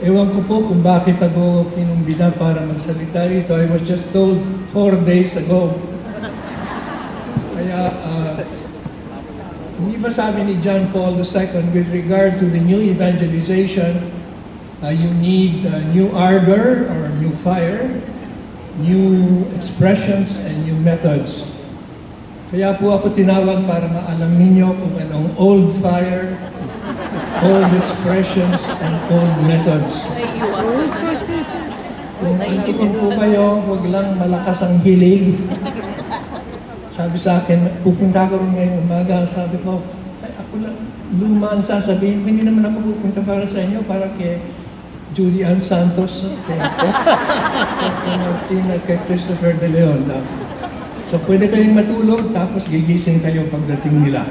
Ewan ko po kung bakit ako pinumbida para magsalita rito. I was just told 4 days ago. Kaya, hindi ba sabi ni John Paul II with regard to the new evangelization, you need new ardor or new fire, new expressions, and new methods. Kaya po ako tinawag para maalam ninyo kung anong old fire, old expressions, and old methods. Kung antikin po kayo, huwag lang malakas ang hilig. Sabi sa akin, pupunta ko rin ngayong umaga. Sabi ko, ay ako lang, luma ang sasabihin. Hindi naman ako pupunta para sa inyo, para kay Judy Ann Santos, kay Martin at kay Christopher De Leon. So pwede kayong matulog, tapos gigising kayo pagdating nila.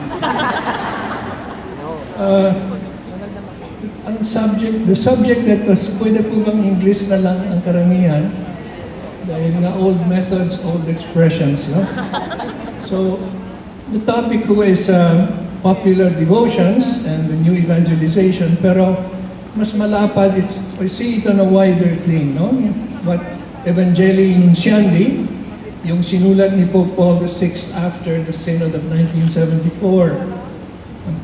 The subject that was, pwede po bang English na lang ang karamihan, dahil nga old methods, old expressions, no? So, the topic po is popular devotions and the new evangelization, pero mas malapad, I see it on a wider thing, no? What evangelization, yung sinulat ni Pope Paul VI after the Synod of 1974,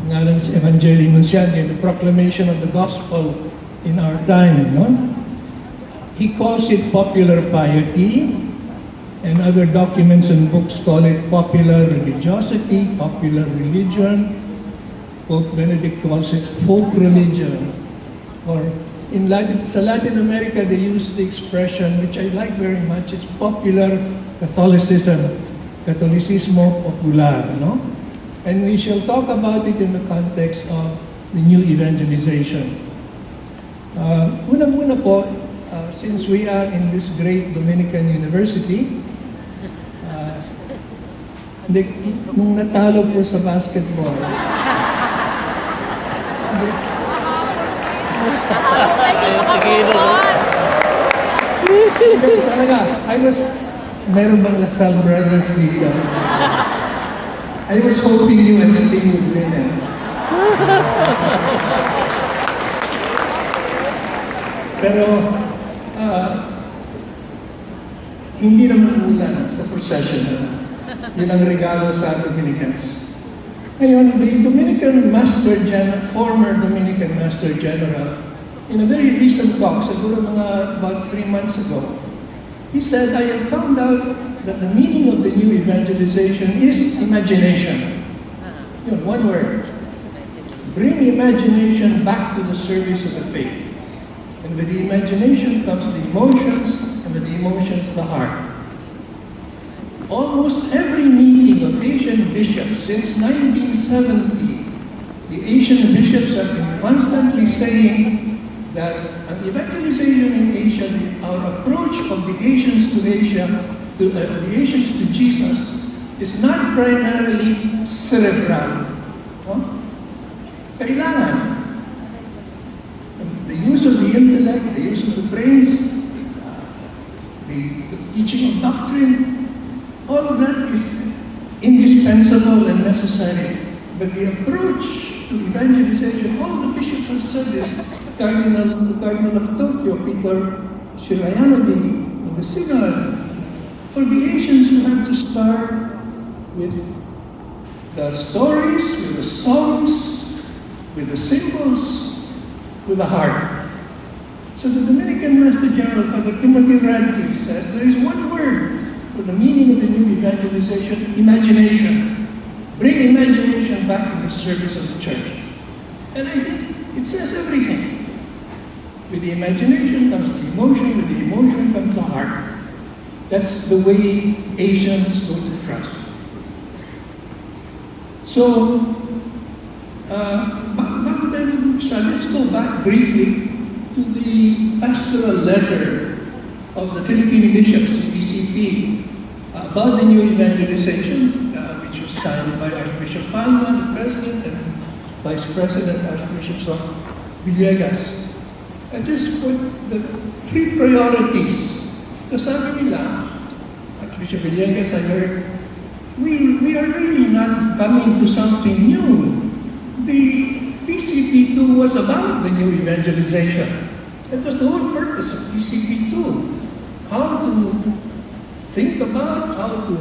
nga ng evangelization, the proclamation of the gospel in our time, no? He calls it popular piety, and other documents and books call it popular religiosity, popular religion. Pope Benedict calls it folk religion. Or in Latin America, they use the expression, which I like very much, it's popular Catholicism, Catolicismo popular, no? And we shall talk about it in the context of the new evangelization. Una-muna po, since we are in this great Dominican University, nung natalo po sa basketball, talaga, meron bang Lasal Brothers dito? I was hoping you and Sting would win it. Pero, hindi naman ulan sa procession na. Yun ang regalo sa Dominicans. Ngayon, the Dominican Master General, former Dominican Master General, in a very recent talk, siguro mga about 3 months ago, he said, I have found out that the meaning of the new evangelization is imagination. Yun, one word. Bring imagination back to the service of the faith. And with the imagination comes the emotions, and with the emotions, the heart. Almost every meeting of Asian bishops since 1970, the Asian bishops have been constantly saying that an evangelization in Asia, our approach of the Asians to Asia, the Asians to Jesus, is not primarily cerebral. Kailangan the use of the intellect, the use of the brains, the teaching of doctrine, all that is indispensable and necessary. But the approach to evangelization, all the bishops have said this. The Cardinal of Tokyo, Peter Shirayanagi, in the Synod, for the Asians, you have to start with the stories, with the songs, with the symbols, with the heart. So the Dominican Master General, Father Timothy Radcliffe, says there is one word for the meaning of the new evangelization: imagination. Bring imagination back into the service of the church. And I think it says everything. With the imagination comes the emotion, with the emotion comes the heart. That's the way Asians go to trust. So, bago tayo mag-umpisa, let's go back briefly to the pastoral letter of the Philippine bishops, PCP, about the new evangelization, which was signed by Archbishop Palma, the President, and Vice President, Archbishops of Villegas. And just put the 3 priorities. So sabi nila, Archbishop Villegas, I heard, we are really not coming to something new. The PCP2 was about the new evangelization. That was the whole purpose of PCP2. How to think about, how to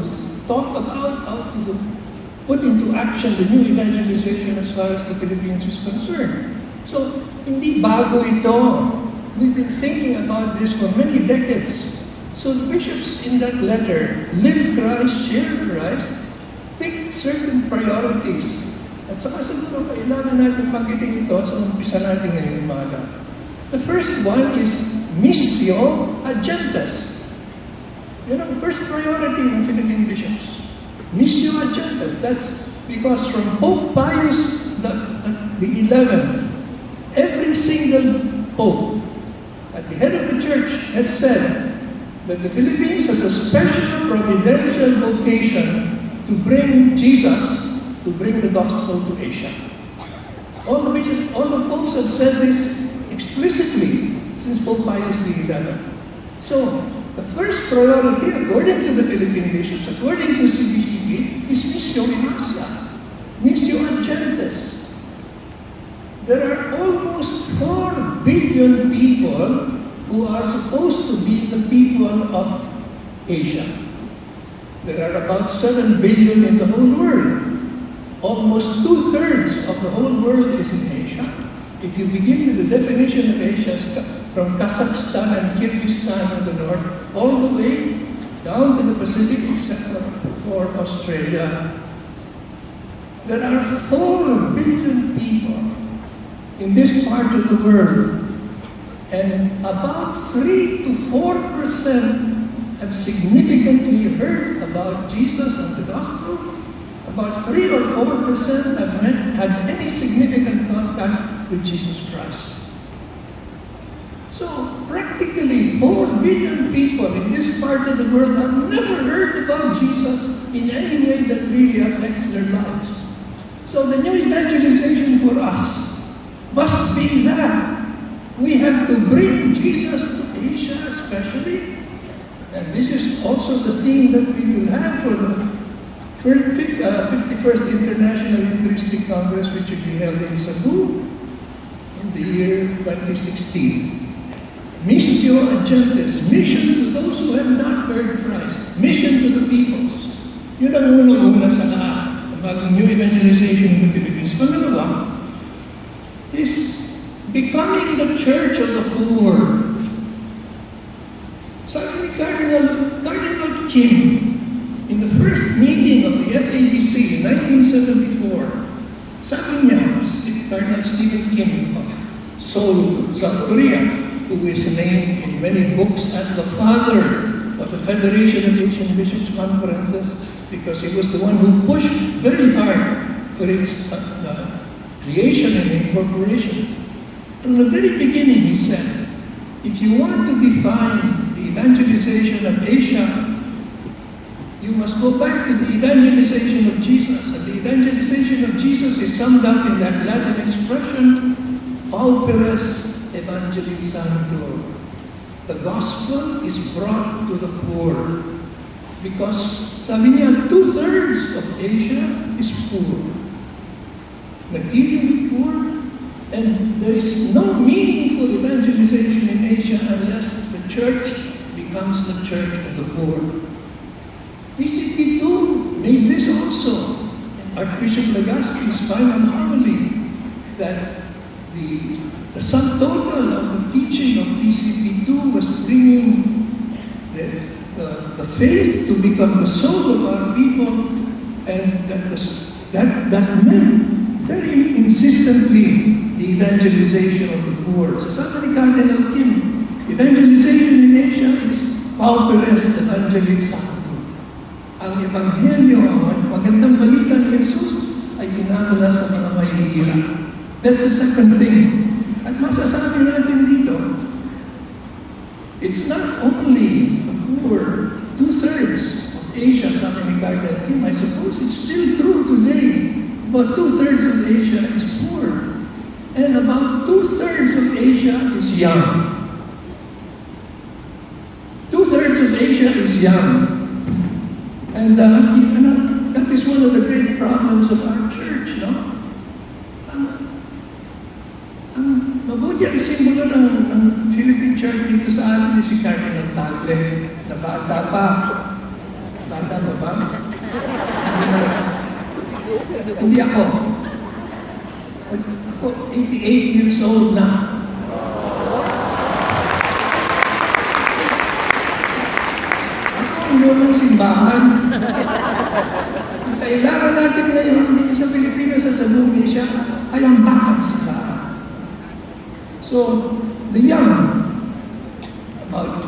talk about, how to put into action the new evangelization as far as the Philippines is concerned. So, hindi bago ito. We've been thinking about this for many decades. So the bishops in that letter, live Christ, share Christ, picked certain priorities. At saka siguro kailangan natin pagkiting ito sa umpisa natin ngayong umaga. The first one is missio agendas. Yun ang first priority ng Philippine bishops. Missio agendas. That's because from Pope Pius the 11th, every single pope at the head of the church has said that the Philippines has a special providential vocation to bring Jesus, to bring the gospel to Asia. All the popes have said this explicitly since Pope Pius XI. So, the first priority, according to the Philippine bishops, according to CBCP, is missio imasia, missio agendas. There are almost 4 billion people who are supposed to be the people of Asia. There are about 7 billion in the whole world. Almost 2/3 of the whole world is in Asia. If you begin with the definition of Asia from Kazakhstan and Kyrgyzstan in the north, all the way down to the Pacific, except for Australia, there are 4 billion people in this part of the world, and about 3 to 4% have significantly heard about Jesus and the gospel. About 3 or 4% have had any significant contact with Jesus Christ. So practically 4 billion people in this part of the world have never heard about Jesus in any way that really affects their lives. So the new evangelization for us must be that we have to bring Jesus to Asia especially. And this is also the theme that we will have for the 51st International Eucharistic Congress, which will be held in Cebu in the year 2016. Missio agendas, mission to those who have not heard Christ, mission to the peoples. Yun ang una sa lahat, ang bagong new evangelization in the Philippines. Pangalawa, is becoming the church of the poor. Sabi ni Cardinal Kim, in the first meeting of the FABC in 1974, sabi niya, Cardinal Stephen Kim of Seoul, South Korea, who is named in many books as the father of the Federation of Asian Bishops' Conferences, because he was the one who pushed very hard for its creation and incorporation. From the very beginning, he said, if you want to define the evangelization of Asia, you must go back to the evangelization of Jesus. And the evangelization of Jesus is summed up in that Latin expression, pauperes evangelizantur. The gospel is brought to the poor. Because, sabi niya, 2/3 of Asia is poor. Materially poor, and there is no meaningful evangelization in Asia unless the church becomes the church of the poor. PCP2 made this also. Archbishop Legaspi's final homily that the sum total of the teaching of PCP2 was bringing the faith to become the soul of our people, and that meant very insistently the evangelization of the poor. So sabi ni Cardinal Kim, evangelization in Asia is pauperes evangelizantur. Ang ebanghelyo, ang magandang balita ni Jesus ay dinadala sa mga mahihirap. That's the second thing. At masasabi natin dito, it's not only the poor, 2/3 of Asia, sabi ni Cardinal Kim, I suppose it's still true today. About 2/3 of Asia is poor. And about 2/3 of Asia is young. 2/3 of Asia is young. And that is one of the great problems of our church, no? ang simbolo ng Philippine Church dito sa atin si Cardinal Tagle, na bata pa. Bata pa ba? Hindi ako. Ako, 88 years old na. Ako ang lumang simbahan. Ang kailangan natin ngayon dito sa Pilipinas at sa buong Asia ay ang bakang simbahan. So, the young, about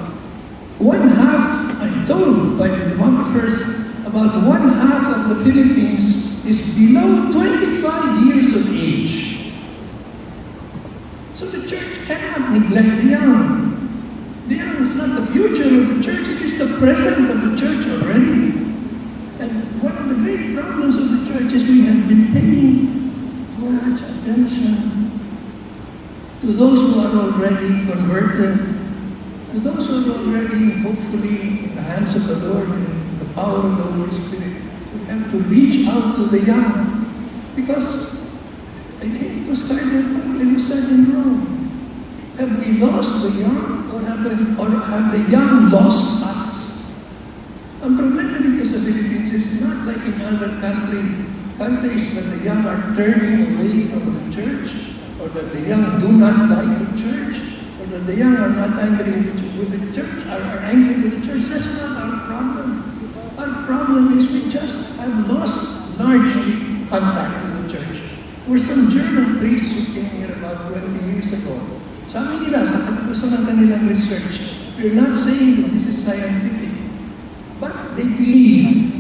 one half, I'm told by the demographers, about one half of the Philippines is below 25 years of age. So the church cannot neglect the young. The young is not the future of the church, it is the present of the church already. And one of the great problems of the church is we have been paying too much attention to those who are already converted, to those who are already, hopefully, in the hands of the Lord and in the power of the Holy Spirit. We have to reach out to the young. Because, I think it was Cardinal Tagle who said in Rome, have we lost the young or have the young lost us? Ang problema dito sa Philippines is not like in other countries that the young are turning away from the church, or that the young do not like the church, or that the young are not angry with the church, are angry with the church. That's not our problem. Our problem is we just have lost largely contact with the church. There were some German priests who came here about 20 years ago. Sabi nila, sa katapusan ng kanilang research, we're not saying that this is scientific, but they believe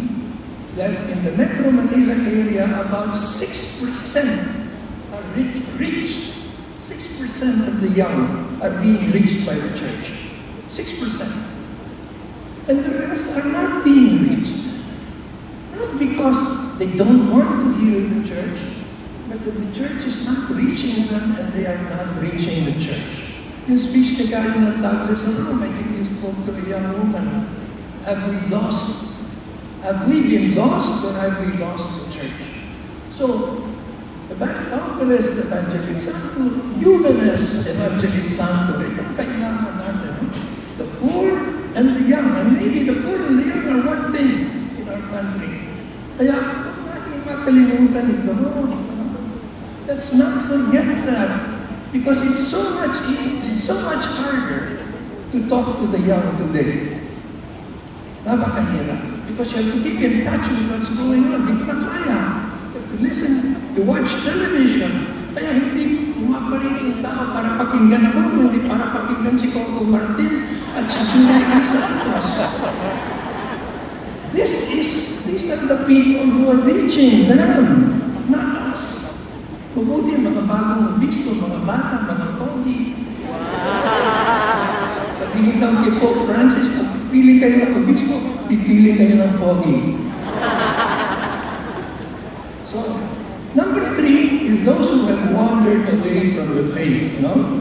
that in the Metro Manila area, about 6% are reached. 6% of the young are being reached by the church. 6%. And the rest are not being reached. Not because they don't want to hear the church, but that the church is not reaching them and they are not reaching the church. In speech ni Cardinal Tagle sa Rome, I think he spoke to a young woman. Have we been lost or have we lost the church? So, Pauperes Evangelization, Juvenes Evangelization, ito ang kailangan natin. The poor and the young, and maybe the poor and the young are one thing in our country. Kaya, huwag natin makalimutan ito. Let's not forget that, because it's so much easier, it's so much harder to talk to the young today. Napakahirap. Because you have to keep in touch with what's going on. Hindi ko na kaya. To listen, to watch television. Kaya hindi pumaparin yung tao para pakinggan ako, hindi para pakinggan si Coco Martin at si Julie Santos. These are the people who are reaching them, not us. Mabuti mga bagong obispo, mga bata, mga pogi. Sabihin daw kay Pope Francis, kung pipili kayo ng obispo, pipili kayo ng pogi. So, number 3 is those who have wandered away from the faith, no?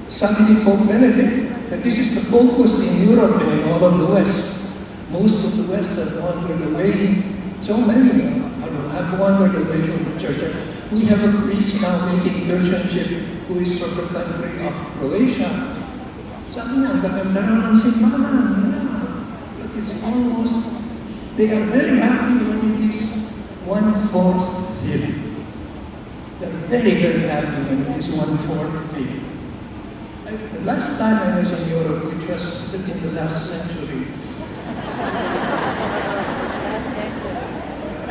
Sabi ni Pope Benedict that this is the focus in Europe and in all of the West. Most of the West have wandered away. So many have wandered away from the church. We have a priest now making tertianship who is from the country of Croatia. Sabi niya, ang gaganda raw ng simbahan. But it's almost, they are very happy when it is 1/4 filled. They're very, very happy when it is 1/4 filled. The last time I was in Europe, which was in the last century,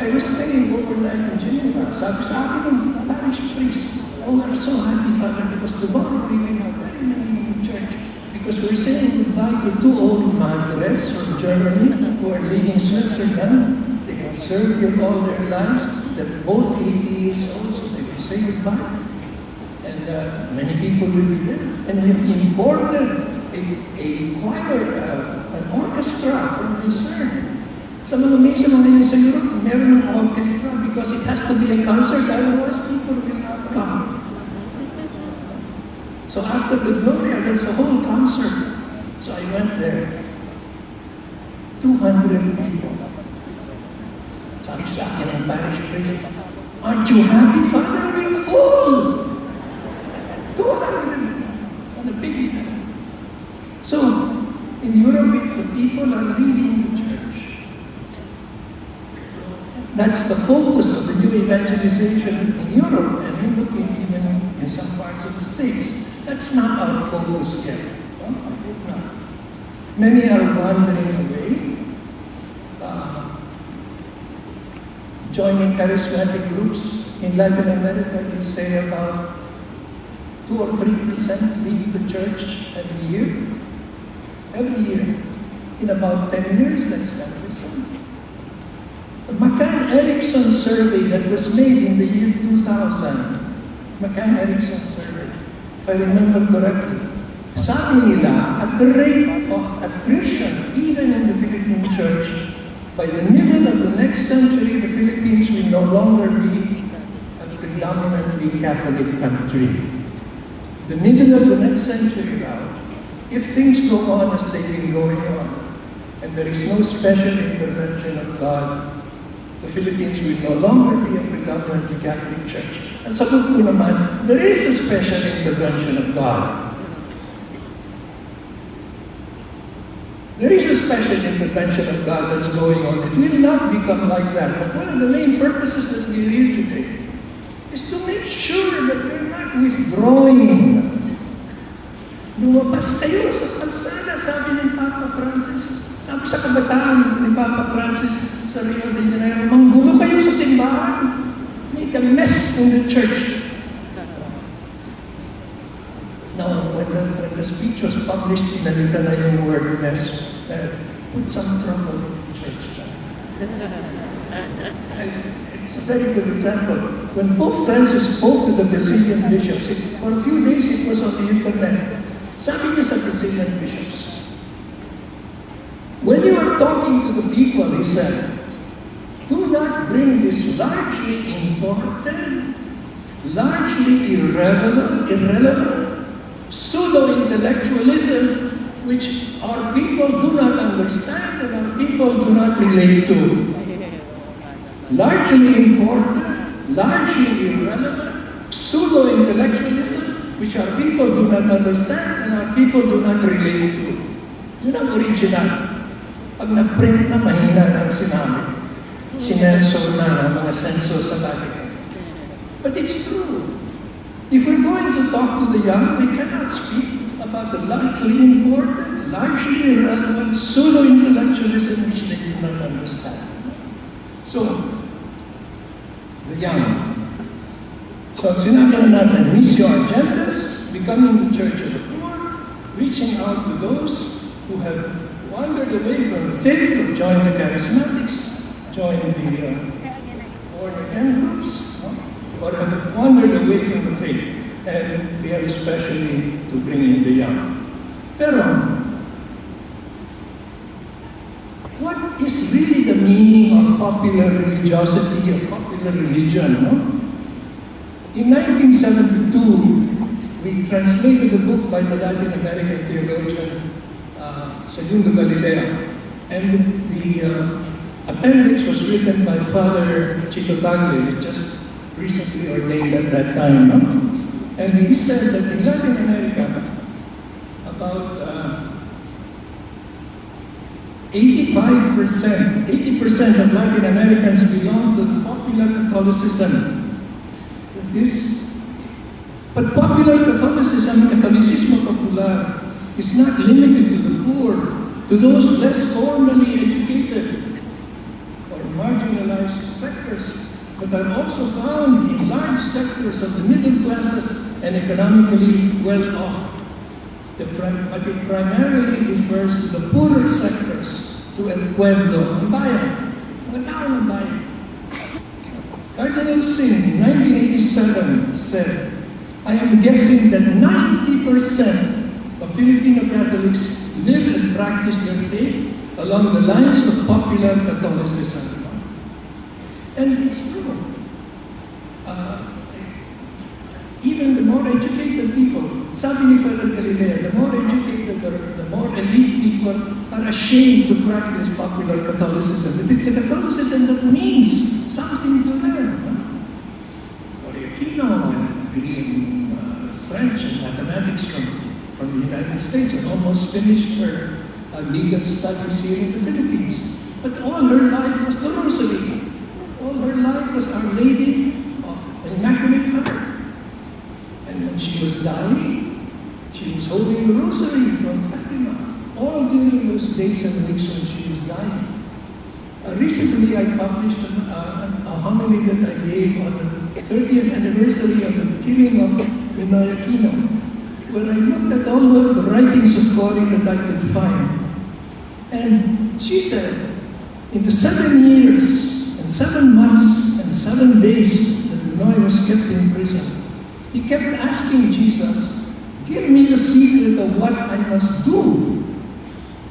I was staying overnight in Geneva. Sabi sa akin ng parish priest, oh, we're so happy, Father, because tomorrow we will have very many in church. Because we're saying goodbye to 2 old madres from Germany who are leaving Switzerland. They have served here all their lives. They're both 80 years old, so they will say goodbye. And many people will be there. And we have imported a choir, an orchestra from Lucerne. Sa mga misa ngayon sa Europe, meron ng orchestra because it has to be a concert, otherwise people will not come. So after the Gloria, there's a whole concert. So I went there. 200 people. Sabi sa akin ng parish priest, aren't you happy, Father? We're full. That's the focus of the new evangelization in Europe and even in some parts of the States. That's not our focus yet. No, I think not. Many are wandering away, joining charismatic groups. In Latin America, we say about 2 or 3% leave the church every year. Every year. In about 10 years, that's 10%. The McCann-Erickson survey that was made in the year 2000, McCann-Erickson survey, if I remember correctly, sabi nila, at the rate of attrition, even in the Philippine church, by the middle of the next century, the Philippines will no longer be a predominantly Catholic country. The middle of the next century now, if things go on as they've been going on, and there is no special intervention of God, the Philippines will no longer be a predominantly Catholic church. And sagot ko naman, there is a special intervention of God. There is a special intervention of God that's going on. It will not become like that. But one of the main purposes that we're here today is to make sure that we're not withdrawing. Lumabas kayo sa kalsada, sabi ni Papa Francis. Sabi sa kabataan ni Papa Francis sa Rio de Janeiro, manggulo kayo sa simbahan. Make a mess in the church. Now, when the speech was published, pinalitan na yung word mess. Put some trouble in the church. It's a very good example. When Pope Francis spoke to the Brazilian bishops, for a few days it was on the internet. Sabi niya sa Brazilian bishops, when you are talking to the people, he said, do not bring this largely important, largely irrelevant, pseudo-intellectualism which our people do not understand and our people do not relate to. Largely important, largely irrelevant, pseudo-intellectualism which our people do not understand and our people do not relate to. Yun ang original. Pag na-print na, mahina ang sinabi. Sinensor na ng mga censors sa Vatican. But it's true. If we're going to talk to the young, we cannot speak about the largely important, largely irrelevant pseudo-intellectualism which they do not understand. So, the young. So, sinabi na natin, Missio Argentas, becoming the Church of the Poor, reaching out to those who have wandered away from the faith, who joined the charismatics, joined the born-again groups, or have wandered away from the faith. And we are especially to bring in the young. Pero, what is really the meaning of popular religiosity or popular religion? No? In 1972, we translated a book by the Latin American theologian Segundo Galileo, and the appendix was written by Father Chito Tagle, just recently ordained at that time. No? And he said that in Latin America, about 80% of Latin Americans belong to the popular Catholicism. But popular Catholicism, Catholicismo Popular, is not limited to the poor, to those less formally educated or marginalized sectors, but are also found in large sectors of the middle classes and economically well-off. But it primarily refers to the poorer sectors, to El Pueblo, ang bayan, mga tao ng bayan. Cardinal Sin, in 1987, said, I am guessing that 90% of Filipino Catholics live and practice their faith along the lines of popular Catholicism. And it's true. Even the more educated people, sabi ni Father Galileo, the more educated or the more elite people are ashamed to practice popular Catholicism. If it's a Catholicism that means something to them. Aquino and degree in French and mathematics from the United States and almost finished her legal studies here in the Philippines. But all her life was the rosary. all her life was Our Lady of Immaculate Heart. And when she was dying, she was holding the rosary from Fatima, all during those days and weeks when she was dying. Recently, I published a homily that I gave on the 30th anniversary of the killing of Pinoy Aquino, where I looked at all the writings of Cory that I could find. And she said, in the 7 years and 7 months and 7 days that Pinoy was kept in prison, he kept asking Jesus, give me the secret of what I must do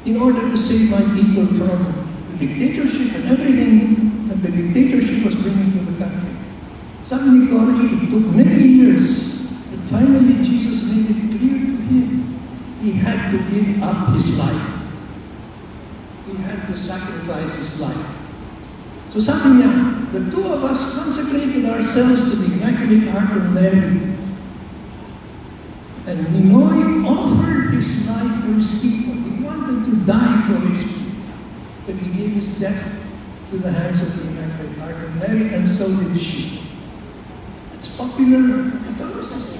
in order to save my people from the dictatorship and everything that the dictatorship was bringing to the country. Sabi ni Cory, it took many years, but finally Jesus made it clear to him. He had to give up his life. He had to sacrifice his life. So sabi niya, the two of us consecrated ourselves to the Immaculate Heart of Mary. And Ninoy offered his life for his people. He wanted to die for his people. But he gave his death to the hands of the Immaculate Heart of Mary, and so did she. It's popular Catholicism.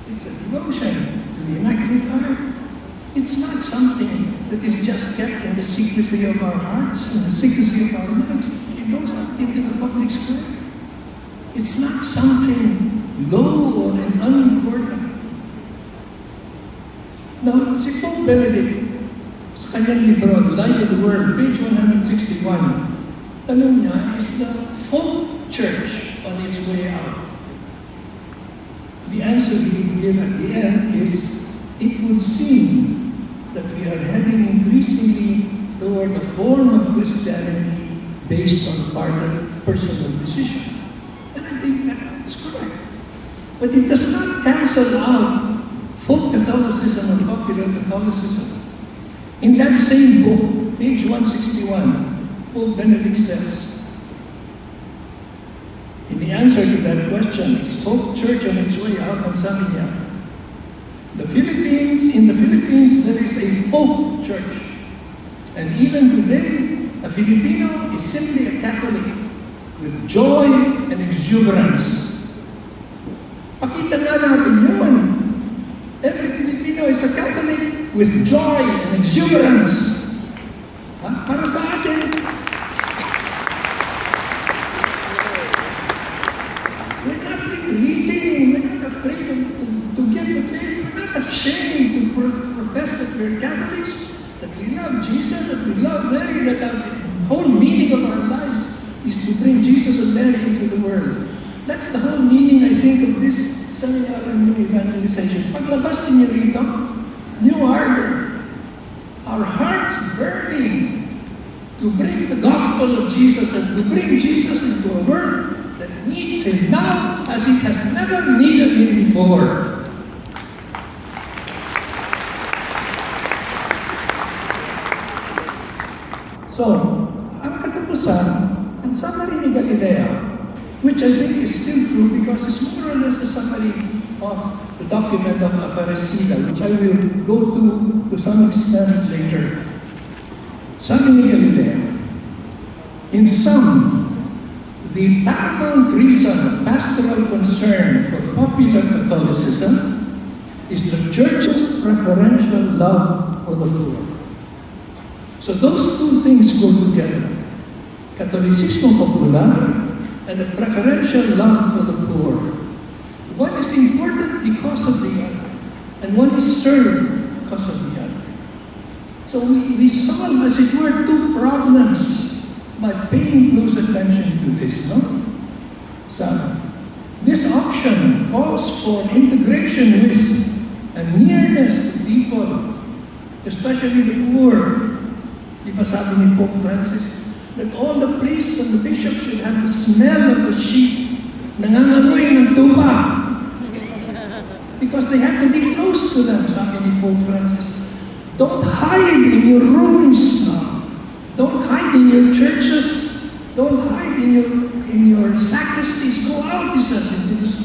It's a devotion to the Immaculate Heart. It's not something that is just kept in the secrecy of our hearts, in the secrecy of our lives. It goes out into the public square. It's not something low or unimportant. Now, si Pope Benedict, sa kanyang libro, Light of the World, page 161, tanong niya, is the folk church on its way out? The answer he gave at the end is, it would seem that we are heading increasingly toward a form of Christianity based on personal decision. And I think that's correct. But it does not cancel out folk Catholicism and popular Catholicism. In that same book, page 161, Pope Benedict says, in the answer to that question, is folk church on its way out? Ang sabi niya, in the Philippines, there is a folk church. And even today, a Filipino is simply a Catholic with joy and exuberance. Pakita nga natin yun. Every Filipino is a Catholic with joy and exuberance. Para sa atin, we're not retreating, we're not afraid to give the faith, we're not ashamed to profess that we're Catholics, that we love Jesus, that we love Mary, that the whole meaning of our lives is to bring Jesus and Mary into the world. That's the whole meaning, I think, of this seminar on new evangelization. Paglabas ninyo rito, new ardor, our hearts burning to bring the gospel of Jesus and to bring Jesus into a world that needs him now as it has never needed him before. So, ang katapusan, ang summary ni Galilea, which I think is still true because it's more or less the summary of the document of Aparecida, which I will go to some extent later. Sabi ni Galilea, in sum, the paramount reason of pastoral concern for popular Catholicism is the Church's preferential love for the poor. So those two things go together. Catholicismo popular and a preferential love for the poor. One is important because of the other, and one is served because of the other. So we solve, as it were, two problems by paying close attention to this, no? So, this option calls for integration with and nearness to people, especially the poor. Di ba sabi ni Pope Francis, that all the priests and the bishops should have the smell of the sheep, nangangamoy ng tupa. Because they have to be close to them, sabi ni Pope Francis. Don't hide in your rooms. Don't hide in your churches. Don't hide in your sacristies. Go out, he says, into the street.